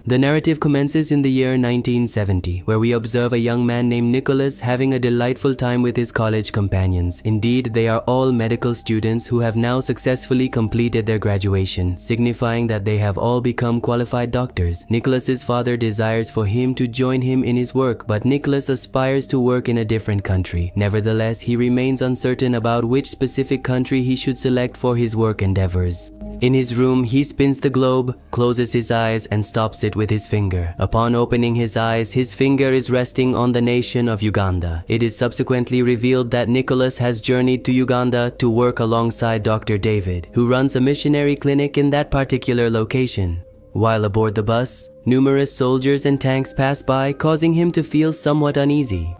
The narrative commences in the year 1970, where we observe a young man named Nicholas having a delightful time with his college companions. Indeed, they are all medical students who have now successfully completed their graduation, signifying that they have all become qualified doctors. Nicholas's father desires for him to join him in his work, but Nicholas aspires to work in a different country. Nevertheless, he remains uncertain about which specific country he should select for his work endeavors. In his room, he spins the globe, closes his eyes, and stops it with his finger. Upon opening his eyes, his finger is resting on the nation of Uganda. It is subsequently revealed that Nicholas has journeyed to Uganda to work alongside Dr. David, who runs a missionary clinic in that particular location. While aboard the bus, numerous soldiers and tanks pass by, causing him to feel somewhat uneasy.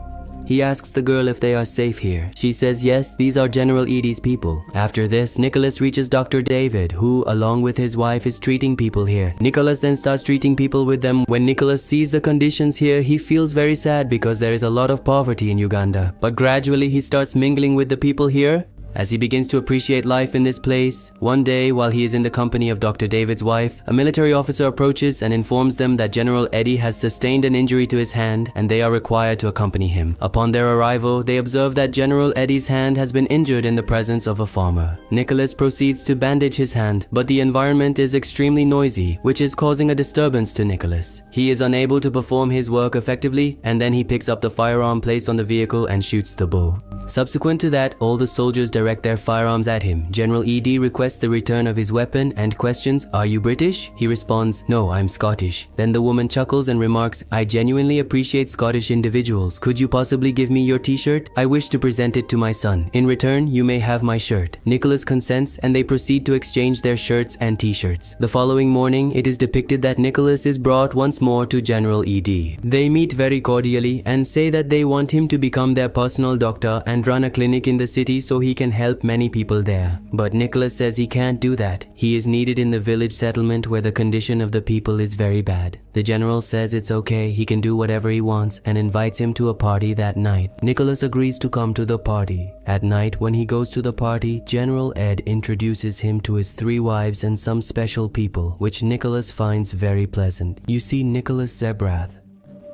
He asks the girl if they are safe here. She says yes, these are General Idi's people. After this, Nicholas reaches Dr. David, who, along with his wife, is treating people here. Nicholas then starts treating people with them. When Nicholas sees the conditions here, he feels very sad because there is a lot of poverty in Uganda. But gradually he starts mingling with the people here. As he begins to appreciate life in this place, one day while he is in the company of Dr. David's wife, a military officer approaches and informs them that General Idi has sustained an injury to his hand and they are required to accompany him. Upon their arrival, they observe that General Idi's hand has been injured in the presence of a farmer. Nicholas proceeds to bandage his hand, but the environment is extremely noisy, which is causing a disturbance to Nicholas. He is unable to perform his work effectively, and then he picks up the firearm placed on the vehicle and shoots the bow. Subsequent to that, all the soldiers direct their firearms at him. General Idi requests the return of his weapon and questions, "Are you British?" He responds, "No, I'm Scottish." Then the woman chuckles and remarks, "I genuinely appreciate Scottish individuals. Could you possibly give me your t-shirt? I wish to present it to my son. In return, you may have my shirt." Nicholas consents and they proceed to exchange their shirts and t-shirts. The following morning, it is depicted that Nicholas is brought once more to General Idi. They meet very cordially and say that they want him to become their personal doctor and run a clinic in the city so he can help many people there. But Nicholas says he can't do that. He is needed in the village settlement where the condition of the people is very bad. The general says it's okay, he can do whatever he wants and invites him to a party that night. Nicholas agrees to come to the party. At night, when he goes to the party, General Ed introduces him to his 3 wives and some special people, which Nicholas finds very pleasant. You see Nicholas Zebrath.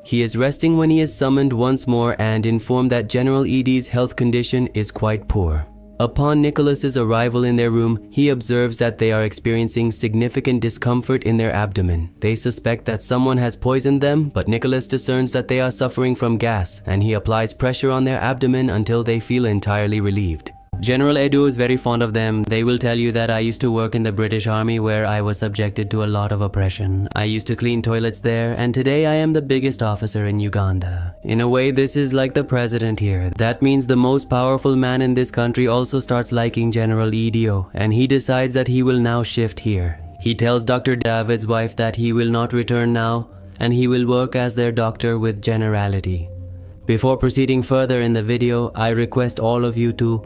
He is resting when he is summoned once more and informed that General Idi's health condition is quite poor. Upon Nicholas's arrival in their room, he observes that they are experiencing significant discomfort in their abdomen. They suspect that someone has poisoned them, but Nicholas discerns that they are suffering from gas, and he applies pressure on their abdomen until they feel entirely relieved. General Edu is very fond of them. They will tell you that I used to work in the British Army where I was subjected to a lot of oppression. I used to clean toilets there, and today I am the biggest officer in Uganda. In a way, this is like the president here. That means the most powerful man in this country also starts liking General Edio, and he decides that he will now shift here. He tells Dr. David's wife that he will not return now, and he will work as their doctor with generality. Before proceeding further in the video, I request all of you to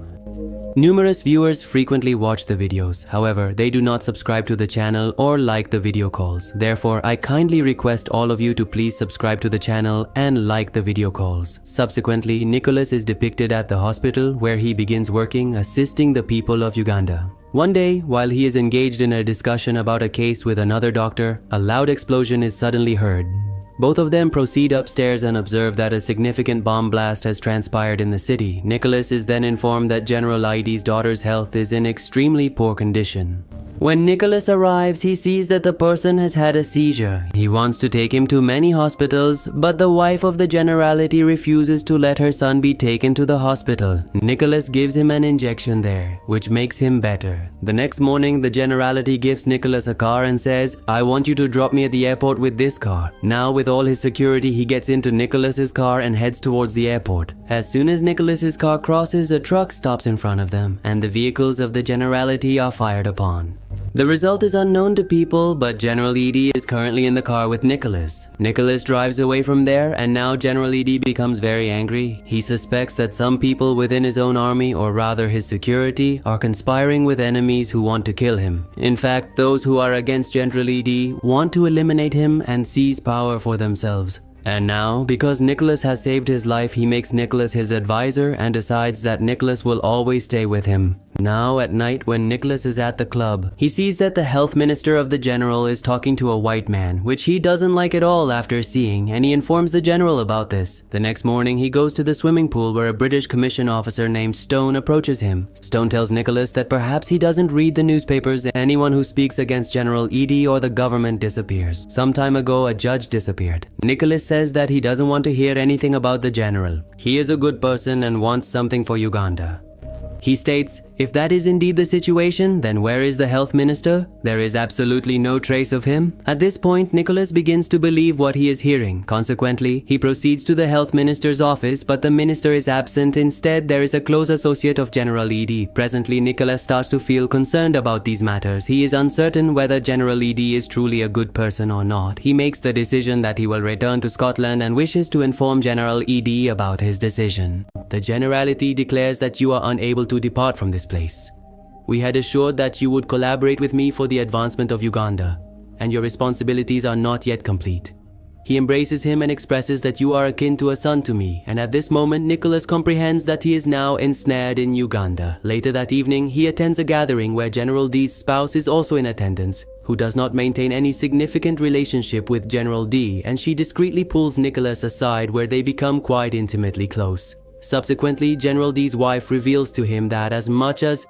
Numerous viewers frequently watch the videos. However, they do not subscribe to the channel or like the video calls. Therefore, I kindly request all of you to please subscribe to the channel and like the video calls. Subsequently, Nicholas is depicted at the hospital where he begins working, assisting the people of Uganda. One day, while he is engaged in a discussion about a case with another doctor, a loud explosion is suddenly heard. Both of them proceed upstairs and observe that a significant bomb blast has transpired in the city. Nicholas is then informed that General Idi's daughter's health is in extremely poor condition. When Nicholas arrives, he sees that the person has had a seizure. He wants to take him to many hospitals, but the wife of the generality refuses to let her son be taken to the hospital. Nicholas gives him an injection there, which makes him better. The next morning, the generality gives Nicholas a car and says, "I want you to drop me at the airport with this car." Now, with all his security, he gets into Nicholas's car and heads towards the airport. As soon as Nicholas's car crosses, a truck stops in front of them, and the vehicles of the generality are fired upon. The result is unknown to people, but General Idi is currently in the car with Nicholas. Nicholas drives away from there, and now General Idi becomes very angry. He suspects that some people within his own army, or rather his security, are conspiring with enemies who want to kill him. In fact, those who are against General Idi want to eliminate him and seize power for themselves. And now, because Nicholas has saved his life, he makes Nicholas his advisor and decides that Nicholas will always stay with him. Now at night, when Nicholas is at the club, he sees that the health minister of the general is talking to a white man, which he doesn't like at all after seeing, and he informs the general about this. The next morning, he goes to the swimming pool where a British commission officer named Stone approaches him. Stone tells Nicholas that perhaps he doesn't read the newspapers. Anyone who speaks against General Idi or the government disappears. Some time ago, a judge disappeared. Nicholas says that he doesn't want to hear anything about the general. He is a good person and wants something for Uganda. He states, if that is indeed the situation, then where is the health minister? There is absolutely no trace of him. At this point, Nicholas begins to believe what he is hearing. Consequently, he proceeds to the health minister's office, but the minister is absent. Instead, there is a close associate of General Idi. Presently, Nicholas starts to feel concerned about these matters. He is uncertain whether General Idi is truly a good person or not. He makes the decision that he will return to Scotland and wishes to inform General Idi about his decision. The Generality declares that you are unable to depart from this place. We had assured that you would collaborate with me for the advancement of Uganda, and your responsibilities are not yet complete. He embraces him and expresses that you are akin to a son to me, and at this moment Nicholas comprehends that he is now ensnared in Uganda. Later that evening, he attends a gathering where General D's spouse is also in attendance, who does not maintain any significant relationship with General D, and she discreetly pulls Nicholas aside where they become quite intimately close. Subsequently, General D's wife reveals to him that as much as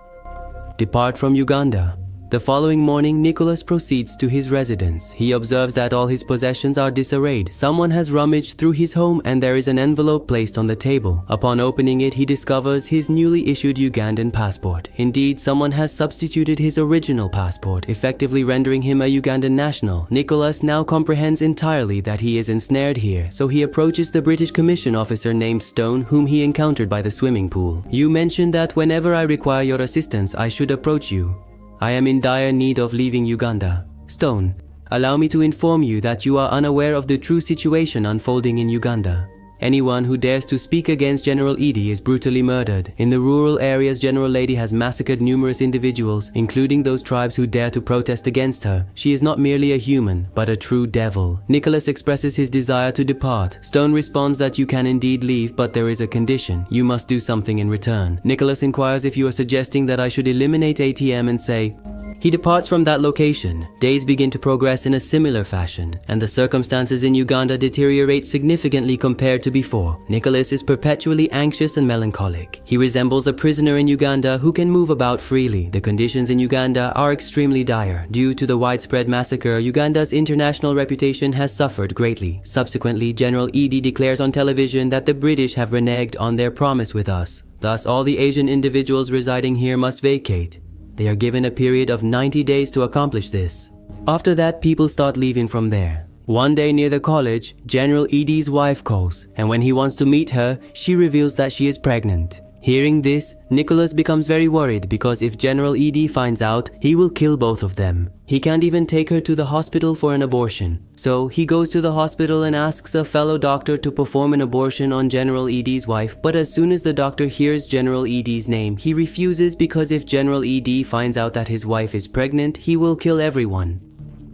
depart from Uganda. The following morning, Nicholas proceeds to his residence. He observes that all his possessions are disarrayed. Someone has rummaged through his home and there is an envelope placed on the table. Upon opening it, he discovers his newly issued Ugandan passport. Indeed, someone has substituted his original passport, effectively rendering him a Ugandan national. Nicholas now comprehends entirely that he is ensnared here, so he approaches the British commission officer named Stone, whom he encountered by the swimming pool. You mentioned that whenever I require your assistance, I should approach you. I am in dire need of leaving Uganda. Stone, allow me to inform you that you are unaware of the true situation unfolding in Uganda. Anyone who dares to speak against General Idi is brutally murdered. In the rural areas, General Lady has massacred numerous individuals, including those tribes who dare to protest against her. She is not merely a human, but a true devil. Nicholas expresses his desire to depart. Stone responds that you can indeed leave, but there is a condition. You must do something in return. Nicholas inquires if you are suggesting that I should eliminate ATM and say, he departs from that location. Days begin to progress in a similar fashion, and the circumstances in Uganda deteriorate significantly compared to before. Nicholas is perpetually anxious and melancholic. He resembles a prisoner in Uganda who can move about freely. The conditions in Uganda are extremely dire. Due to the widespread massacre, Uganda's international reputation has suffered greatly. Subsequently, General Idi declares on television that the British have reneged on their promise with us. Thus, all the Asian individuals residing here must vacate. They are given a period of 90 days to accomplish this. After that, people start leaving from there. One day near the college, General Idi's wife calls, and when he wants to meet her, she reveals that she is pregnant. Hearing this, Nicholas becomes very worried because if General Idi finds out, he will kill both of them. He can't even take her to the hospital for an abortion. So he goes to the hospital and asks a fellow doctor to perform an abortion on General Idi's wife, but as soon as the doctor hears General Idi's name, he refuses because if General Idi finds out that his wife is pregnant, he will kill everyone.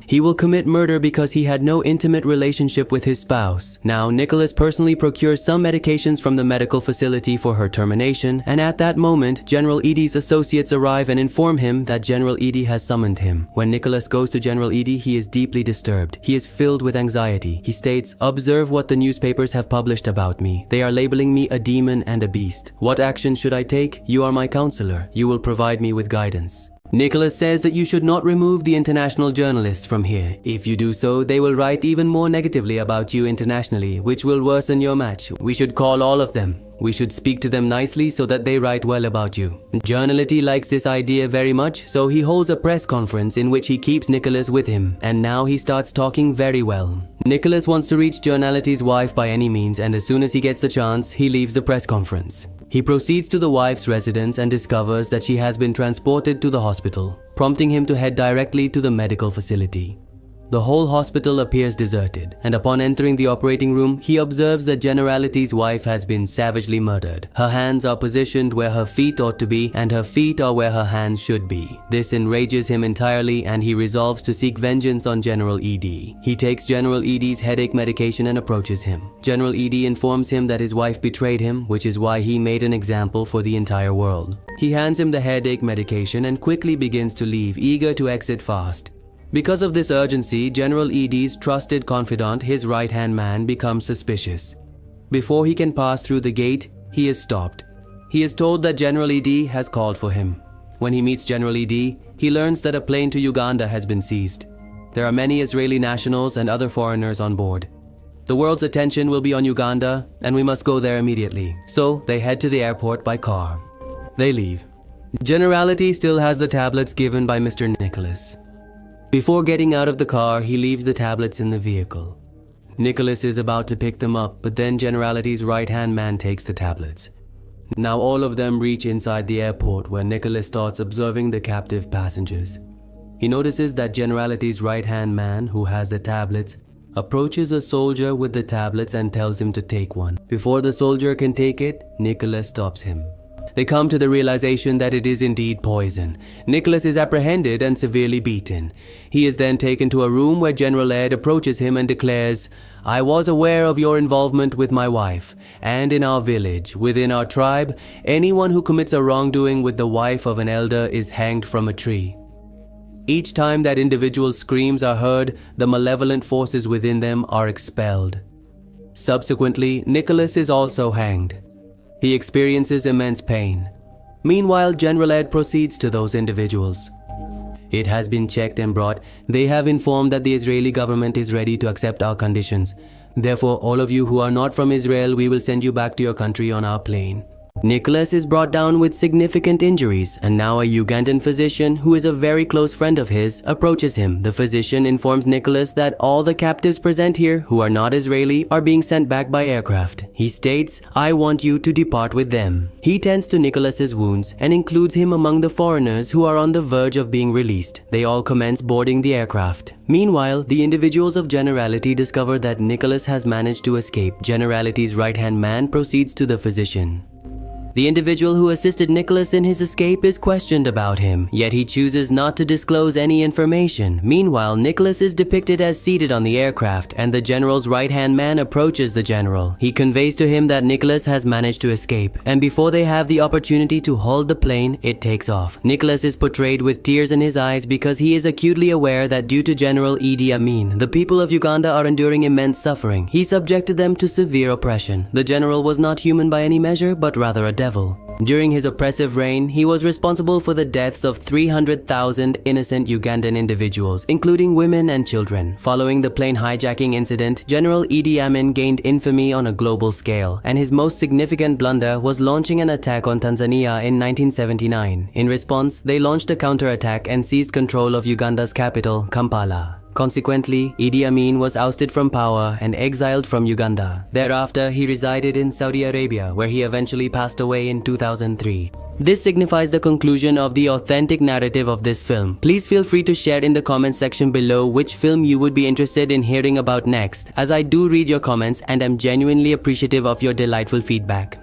He will commit murder because he had no intimate relationship with his spouse. Now, Nicholas personally procures some medications from the medical facility for her termination, and at that moment, General Idi's associates arrive and inform him that General Idi has summoned him. When Nicholas goes to General Idi, he is deeply disturbed. He is filled with anxiety. He states, "Observe what the newspapers have published about me. They are labeling me a demon and a beast. What action should I take? You are my counselor. You will provide me with guidance." Nicholas says that you should not remove the international journalists from here. If you do so, they will write even more negatively about you internationally, which will worsen your match. We should call all of them. We should speak to them nicely so that they write well about you. Journality likes this idea very much, so he holds a press conference in which he keeps Nicholas with him, and now he starts talking very well. Nicholas wants to reach Journality's wife by any means, and as soon as he gets the chance, he leaves the press conference. He proceeds to the wife's residence and discovers that she has been transported to the hospital, prompting him to head directly to the medical facility. The whole hospital appears deserted, and upon entering the operating room, he observes that Generality's wife has been savagely murdered. Her hands are positioned where her feet ought to be, and her feet are where her hands should be. This enrages him entirely, and he resolves to seek vengeance on General Idi. He takes General Idi's headache medication and approaches him. General Idi informs him that his wife betrayed him, which is why he made an example for the entire world. He hands him the headache medication and quickly begins to leave, eager to exit fast. Because of this urgency, General Idi's trusted confidant, his right-hand man, becomes suspicious. Before he can pass through the gate, he is stopped. He is told that General Idi has called for him. When he meets General Idi, he learns that a plane to Uganda has been seized. There are many Israeli nationals and other foreigners on board. The world's attention will be on Uganda, and we must go there immediately. So they head to the airport by car. They leave. Generality still has the tablets given by Mr. Nicholas. Before getting out of the car, he leaves the tablets in the vehicle. Nicholas is about to pick them up, but then Generality's right-hand man takes the tablets. Now all of them reach inside the airport, where Nicholas starts observing the captive passengers. He notices that Generality's right-hand man, who has the tablets, approaches a soldier with the tablets and tells him to take one. Before the soldier can take it, Nicholas stops him. They come to the realization that it is indeed poison. Nicholas is apprehended and severely beaten. He is then taken to a room where General Ed approaches him and declares, "I was aware of your involvement with my wife, and in our village, within our tribe, anyone who commits a wrongdoing with the wife of an elder is hanged from a tree." Each time that individual's screams are heard, the malevolent forces within them are expelled. Subsequently, Nicholas is also hanged. He experiences immense pain. Meanwhile, General Ed proceeds to those individuals. It has been checked and brought. They have informed that the Israeli government is ready to accept our conditions. Therefore, all of you who are not from Israel, we will send you back to your country on our plane. Nicholas is brought down with significant injuries, and now a Ugandan physician, who is a very close friend of his, approaches him. The physician informs Nicholas that all the captives present here, who are not Israeli, are being sent back by aircraft. He states, "I want you to depart with them." He tends to Nicholas's wounds and includes him among the foreigners who are on the verge of being released. They all commence boarding the aircraft. Meanwhile, the individuals of Generality discover that Nicholas has managed to escape. Generality's right-hand man proceeds to the physician. The individual who assisted Nicholas in his escape is questioned about him, yet he chooses not to disclose any information. Meanwhile, Nicholas is depicted as seated on the aircraft, and the general's right-hand man approaches the general. He conveys to him that Nicholas has managed to escape, and before they have the opportunity to hold the plane, it takes off. Nicholas is portrayed with tears in his eyes because he is acutely aware that due to General Idi Amin, the people of Uganda are enduring immense suffering. He subjected them to severe oppression. The general was not human by any measure, but rather a devil. During his oppressive reign, he was responsible for the deaths of 300,000 innocent Ugandan individuals, including women and children. Following the plane hijacking incident, General Idi Amin gained infamy on a global scale, and his most significant blunder was launching an attack on Tanzania in 1979. In response, they launched a counterattack and seized control of Uganda's capital, Kampala. Consequently, Idi Amin was ousted from power and exiled from Uganda. Thereafter, he resided in Saudi Arabia, where he eventually passed away in 2003. This signifies the conclusion of the authentic narrative of this film. Please feel free to share in the comments section below which film you would be interested in hearing about next, as I do read your comments and am genuinely appreciative of your delightful feedback.